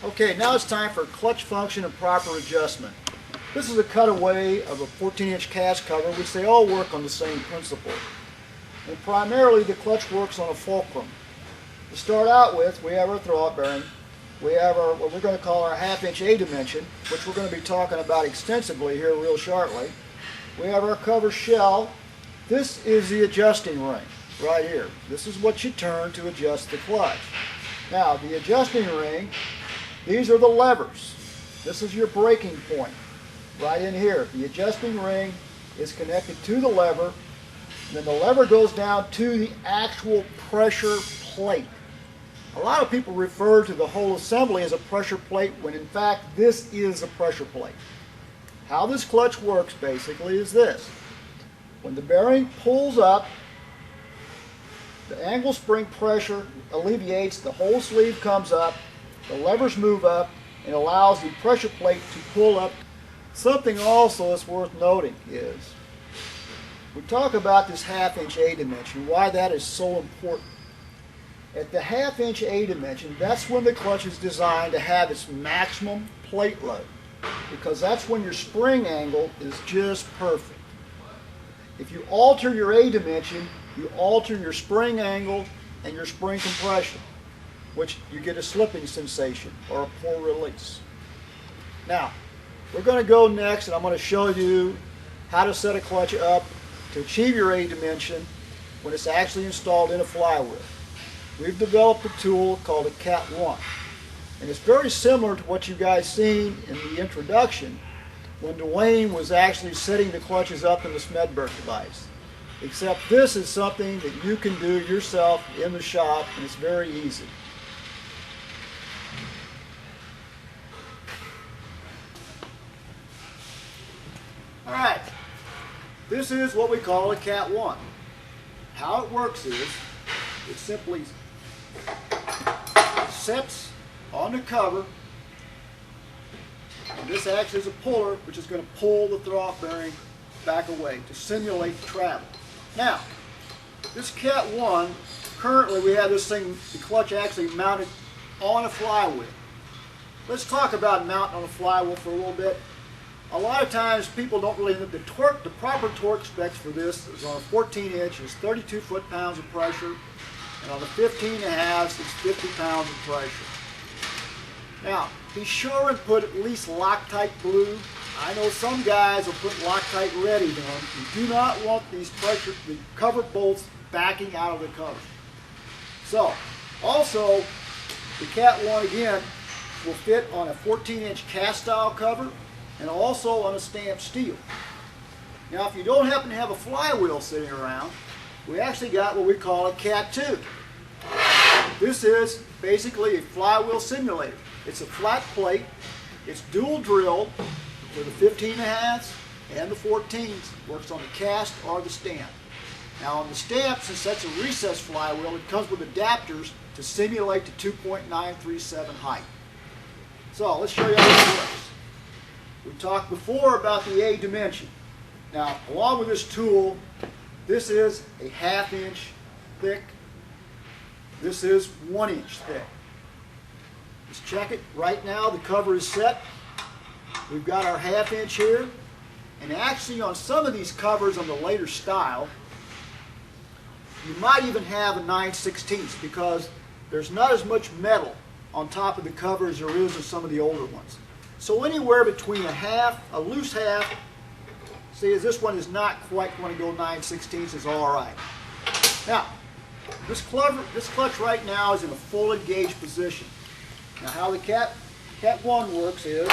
Okay, now it's time for clutch function and proper adjustment. This is a cutaway of a 14-inch cast cover, which they all work on the same principle. And primarily the clutch works on a fulcrum. To start out with, we have our throwout bearing. We have our, what we're going to call our half-inch A dimension, which we're going to be talking about extensively here real shortly. We have our cover shell. This is the adjusting ring right here. This is what you turn to adjust the clutch. Now, the adjusting ring, these are the levers. This is your braking point right in here. The adjusting ring is connected to the lever, and then the lever goes down to the actual pressure plate. A lot of people refer to the whole assembly as a pressure plate when in fact this is a pressure plate. How this clutch works basically is this. When the bearing pulls up, the angle spring pressure alleviates, the whole sleeve comes up, the levers move up, and allows the pressure plate to pull up. Something also that's worth noting is, we talk about this half-inch A dimension, why that is so important. At the half-inch A dimension, that's when the clutch is designed to have its maximum plate load, because that's when your spring angle is just perfect. If you alter your A dimension, you alter your spring angle and your spring compression, which you get a slipping sensation or a poor release. Now, we're going to go next and I'm going to show you how to set a clutch up to achieve your A dimension when it's actually installed in a flywheel. We've developed a tool called a Cat 1, and it's very similar to what you guys seen in the introduction when Dwayne was actually setting the clutches up in the Smedberg device. Except this is something that you can do yourself in the shop, and it's very easy. Alright, this is what we call a Cat 1. How it works is, it simply sets on the cover, and this acts as a puller which is going to pull the throwout bearing back away to simulate the travel. Now, this Cat 1, currently we have this thing, the clutch actually mounted on a flywheel. Let's talk about mounting on a flywheel for a little bit. A lot of times people don't really know the torque, the proper torque specs for this is on a 14-inch is 32 foot-pounds of pressure, and on the 15 and a half it's 50 pounds of pressure. Now, be sure and put at least Loctite blue. I know some guys will put Loctite red even on. You do not want these the cover bolts backing out of the cover. So, also, the Cat 1 again will fit on a 14-inch cast style cover and also on a stamped steel. Now, if you don't happen to have a flywheel sitting around, we actually got what we call a Cat 2. This is basically a flywheel simulator. It's a flat plate, it's dual drilled for the 15 and a halves and the 14s. Works on the cast or the stamp. Now on the stamp, since that's a recessed flywheel, it comes with adapters to simulate the 2.937 height. So let's show you how this works. We talked before about the A dimension. Now, along with this tool, this is a half-inch thick. This is 1 inch thick. Let's check it. Right now, the cover is set. We've got our half-inch here. And actually, on some of these covers on the later style, you might even have a 9/16 because there's not as much metal on top of the cover as there is in some of the older ones. So anywhere between a loose half, see as this one is not quite going to go 9/16 is all right. Now, this clutch right now is in a full engaged position. Now how the Cat 1 works is,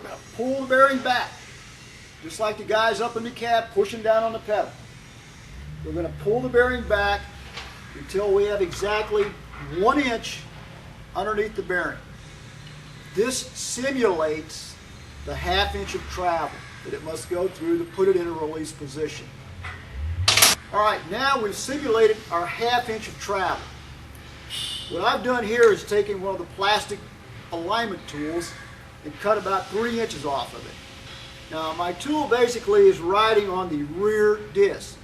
now pull the bearing back, just like the guys up in the cab pushing down on the pedal. We're going to pull the bearing back until we have exactly 1 inch underneath the bearing. This simulates the half-inch of travel that it must go through to put it in a release position. All right, now we've simulated our half-inch of travel. What I've done here is taken one of the plastic alignment tools and cut about 3 inches off of it. Now my tool basically is riding on the rear disc.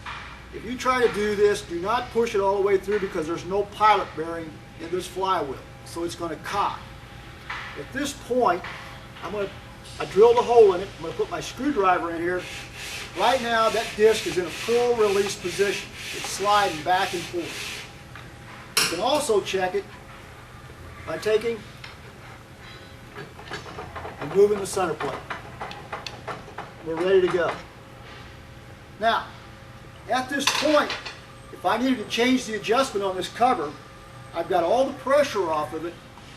if you try to do this, do not push it all the way through because there's no pilot bearing in this flywheel, so it's going to cock. At this point, I drilled a hole in it. I'm going to put my screwdriver in here. Right now, that disc is in a full release position. It's sliding back and forth. You can also check it by taking and moving the center plate. We're ready to go. Now, at this point, if I needed to change the adjustment on this cover, I've got all the pressure off of it,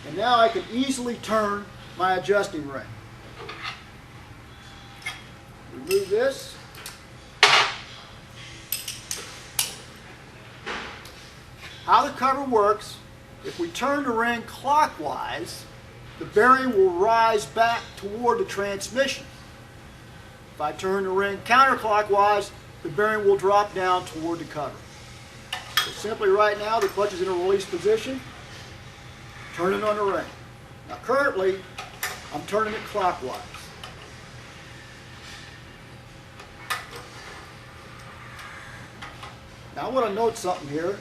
and now I can easily turn my adjusting ring. Remove this. How the cover works, if we turn the ring clockwise, the bearing will rise back toward the transmission. If I turn the ring counterclockwise, the bearing will drop down toward the cover. So simply right now, the clutch is in a release position, turning on the ring. Now currently, I'm turning it clockwise. Now I want to note something here.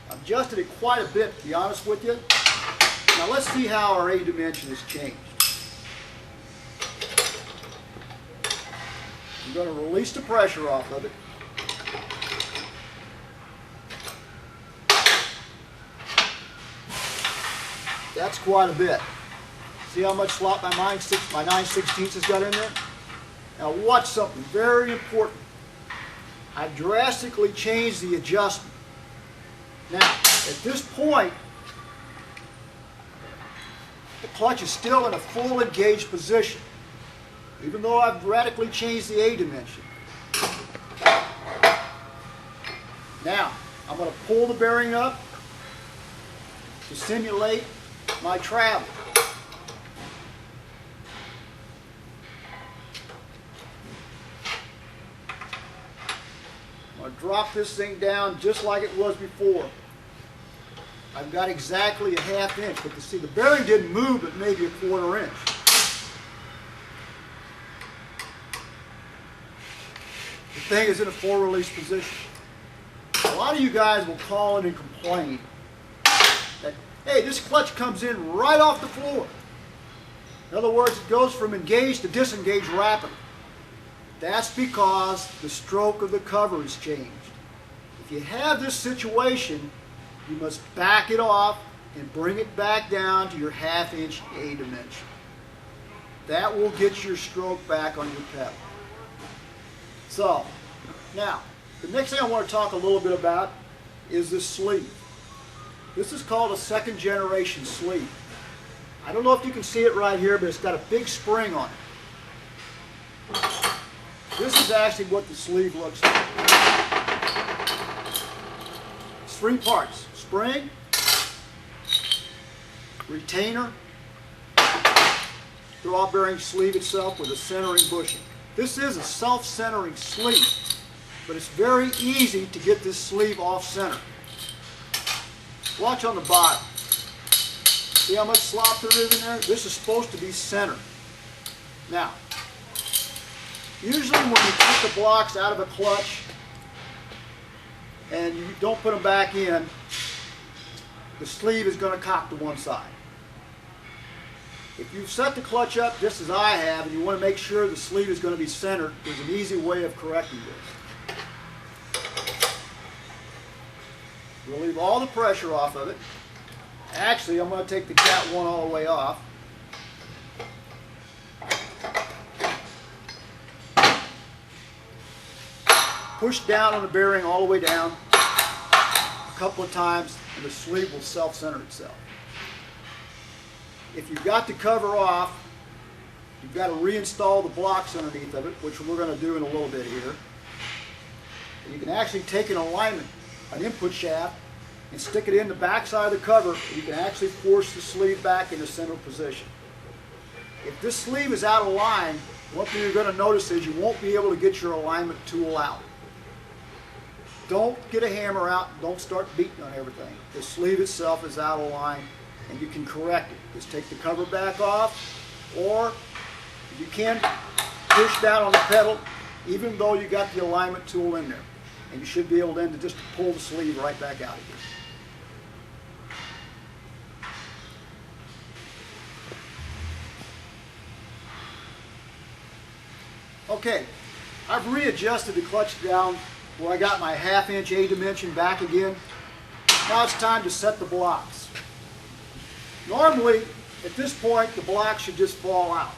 I've adjusted it quite a bit, to be honest with you. Now let's see how our A dimension has changed. I'm going to release the pressure off of it. That's quite a bit. See how much slop my 9/16 has got in there? Now watch something very important. I've drastically changed the adjustment. Now, at this point, the clutch is still in a full engaged position, even though I've radically changed the A dimension. Now, I'm going to pull the bearing up to simulate my travel. I'm going to drop this thing down just like it was before. I've got exactly a ½ inch, but you see the bearing didn't move but maybe a ¼ inch. The thing is in a full release position. A lot of you guys will call in and complain that, hey, this clutch comes in right off the floor. In other words, it goes from engaged to disengaged rapidly. That's because the stroke of the cover has changed. If you have this situation, you must back it off and bring it back down to your ½ inch A dimension. That will get your stroke back on your pedal. So, now, the next thing I want to talk a little bit about is this sleeve. This is called a 2nd generation sleeve. I don't know if you can see it right here, but it's got a big spring on it. This is actually what the sleeve looks like. It's 3 parts: spring, retainer, draw bearing sleeve itself with a centering bushing. This is a self-centering sleeve, but it's very easy to get this sleeve off-center. Watch on the bottom. See how much slop there is in there? This is supposed to be centered. Now, usually when you take the blocks out of a clutch and you don't put them back in, the sleeve is going to cock to one side. If you've set the clutch up just as I have and you want to make sure the sleeve is going to be centered, there's an easy way of correcting this. Relieve all the pressure off of it. Actually, I'm going to take the Cat 1 all the way off. Push down on the bearing all the way down a couple of times and the sleeve will self-center itself. If you've got the cover off, you've got to reinstall the blocks underneath of it, which we're going to do in a little bit here. And you can actually take an alignment, an input shaft, and stick it in the back side of the cover, and you can actually force the sleeve back into center position. If this sleeve is out of line, one thing you're going to notice is you won't be able to get your alignment tool out. Don't get a hammer out, don't start beating on everything. The sleeve itself is out of line and you can correct it. Just take the cover back off, or if you can, push down on the pedal even though you got the alignment tool in there. And you should be able then to just pull the sleeve right back out again. Okay, I've readjusted the clutch down where I got my 1/2 inch A dimension back again. Now it's time to set the blocks. Normally, at this point, the blocks should just fall out.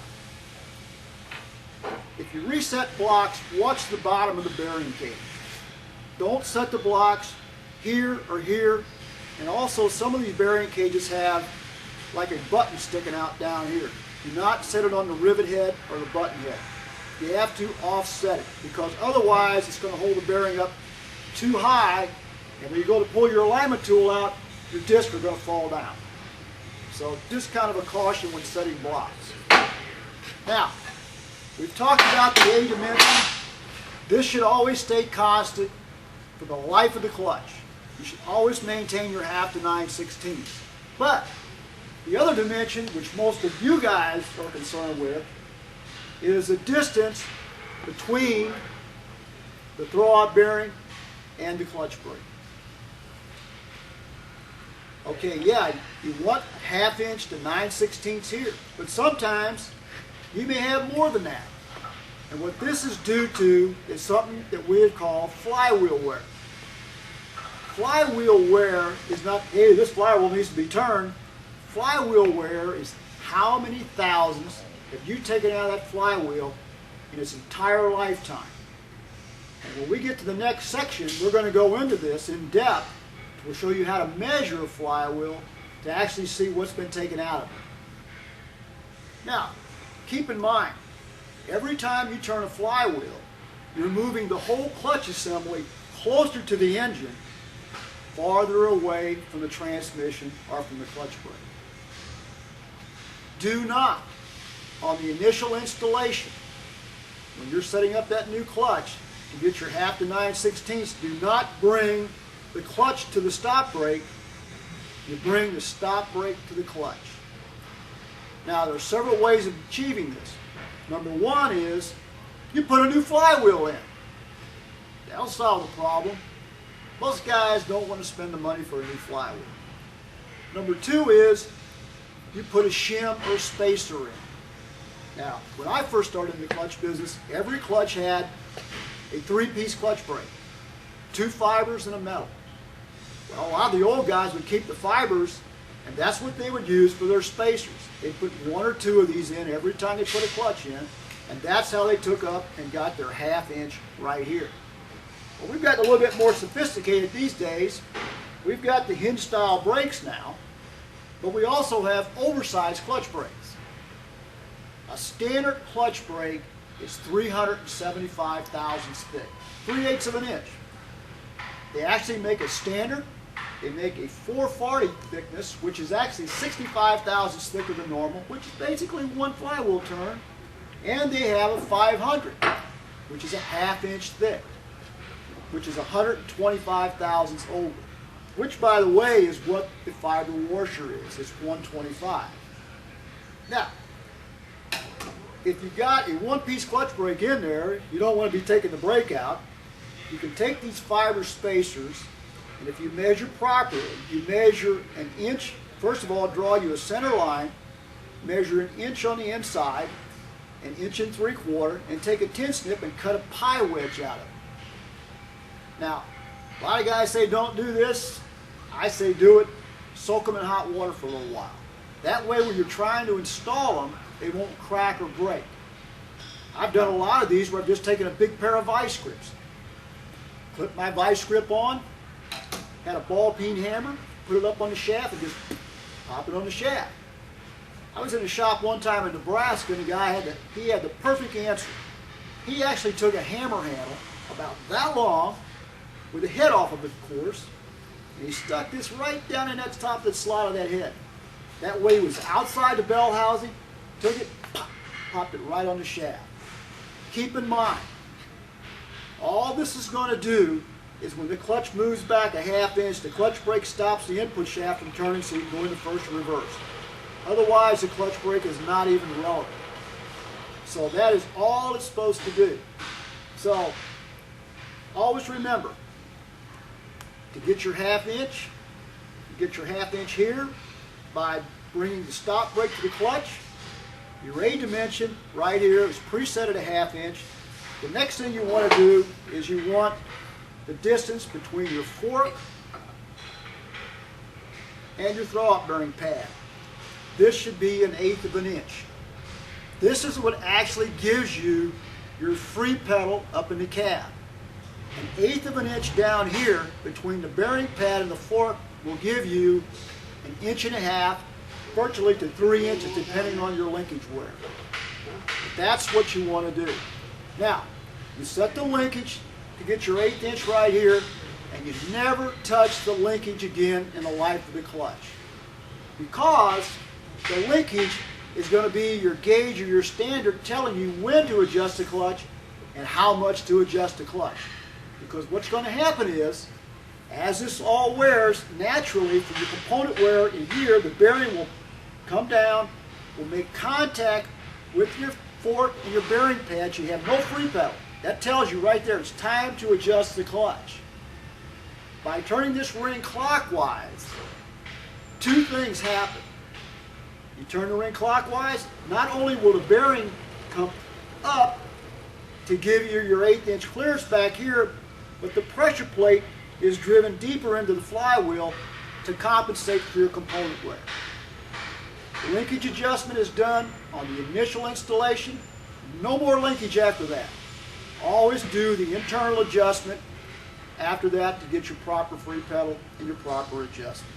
If you reset blocks, watch the bottom of the bearing cage. Don't set the blocks here or here. And also, some of these bearing cages have like a button sticking out down here. Do not set it on the rivet head or the button head. You have to offset it, because otherwise it's going to hold the bearing up too high, and when you go to pull your alignment tool out, your discs are going to fall down. So just kind of a caution when setting blocks. Now, we've talked about the A dimension. This should always stay constant for the life of the clutch. You should always maintain your 1/2 to 9/16. But the other dimension, which most of you guys are concerned with, is the distance between the throwout bearing and the clutch brake. Okay, yeah, you want 1/2 inch to 9/16 here, but sometimes you may have more than that. And what this is due to is something that we would call flywheel wear. Flywheel wear is not, hey, this flywheel needs to be turned. Flywheel wear is how many thousands have you taken out of that flywheel in its entire lifetime. And when we get to the next section, we're going to go into this in depth. We'll show you how to measure a flywheel to actually see what's been taken out of it. Now, keep in mind, every time you turn a flywheel, you're moving the whole clutch assembly closer to the engine, farther away from the transmission or from the clutch brake. Do not, on the initial installation, when you're setting up that new clutch to get your 1/2 to 9/16, do not bring the clutch to the stop brake. You bring the stop brake to the clutch. Now, there are several ways of achieving this. Number one is you put a new flywheel in. That'll solve the problem. Most guys don't want to spend the money for a new flywheel. Number two is you put a shim or spacer in. Now, when I first started in the clutch business, every clutch had a 3-piece clutch brake, 2 fibers and a metal. Well, a lot of the old guys would keep the fibers, and that's what they would use for their spacers. They'd put 1 or 2 of these in every time they put a clutch in, and that's how they took up and got their 1/2 inch right here. Well, we've gotten a little bit more sophisticated these days. We've got the hinge style brakes now, but we also have oversized clutch brakes. A standard clutch brake is 375 thousandths thick, 3/8 of an inch. They actually make a standard. They make a 440 thickness, which is actually 65 thousandths thicker than normal, which is basically 1 flywheel turn. And they have a 500, which is a 1/2 inch thick, which is 125 thousandths over, which, by the way, is what the fiber washer is. It's 125. Now, if you got a 1-piece clutch brake in there, you don't want to be taking the brake out. You can take these fiber spacers, and if you measure properly, you measure 1 inch. First of all, draw you a center line, measure 1 inch on the inside, 1 3/4 inches, and take a tin snip and cut a pie wedge out of it. Now, a lot of guys say don't do this. I say do it. Soak them in hot water for a little while. That way, when you're trying to install them, they won't crack or break. I've done a lot of these where I've just taken a big pair of vice grips, clipped my vice grip on, had a ball peen hammer, put it up on the shaft, and just pop it on the shaft. I was in a shop one time in Nebraska, and the guy had the perfect answer. He actually took a hammer handle about that long, with the head off of it, of course, and he stuck this right down in that top of the slot of that head. That way it was outside the bell housing, took it, popped it right on the shaft. Keep in mind, all this is going to do is when the clutch moves back a 1/2 inch, the clutch brake stops the input shaft from turning so you can go into first or reverse. Otherwise, the clutch brake is not even relevant. So that is all it's supposed to do. So always remember to get your ½ inch, you get your ½ inch here by bringing the stop brake to the clutch. Your A dimension right here is preset at ½ inch. The next thing you want to do is you want the distance between your fork and your throw-up bearing pad. This should be 1/8 of an inch. This is what actually gives you your free pedal up in the cab. 1/8 of an inch down here between the bearing pad and the fork will give you 1.5 inches, virtually to 3 inches, depending on your linkage wear. That's what you want to do. Now, you set the linkage to get your 1/8 inch right here, and you never touch the linkage again in the life of the clutch. Because the linkage is going to be your gauge or your standard telling you when to adjust the clutch and how much to adjust the clutch. Because what's going to happen is, as this all wears, naturally from your component wear in here, the bearing will come down, will make contact with your fork and your bearing pad. You have no free pedal. That tells you right there it's time to adjust the clutch. By turning this ring clockwise, two things happen. You turn the ring clockwise, not only will the bearing come up to give you your 1/8 inch clearance back here, but the pressure plate is driven deeper into the flywheel to compensate for your component wear. The linkage adjustment is done on the initial installation. No more linkage after that. Always do the internal adjustment after that to get your proper free pedal and your proper adjustment.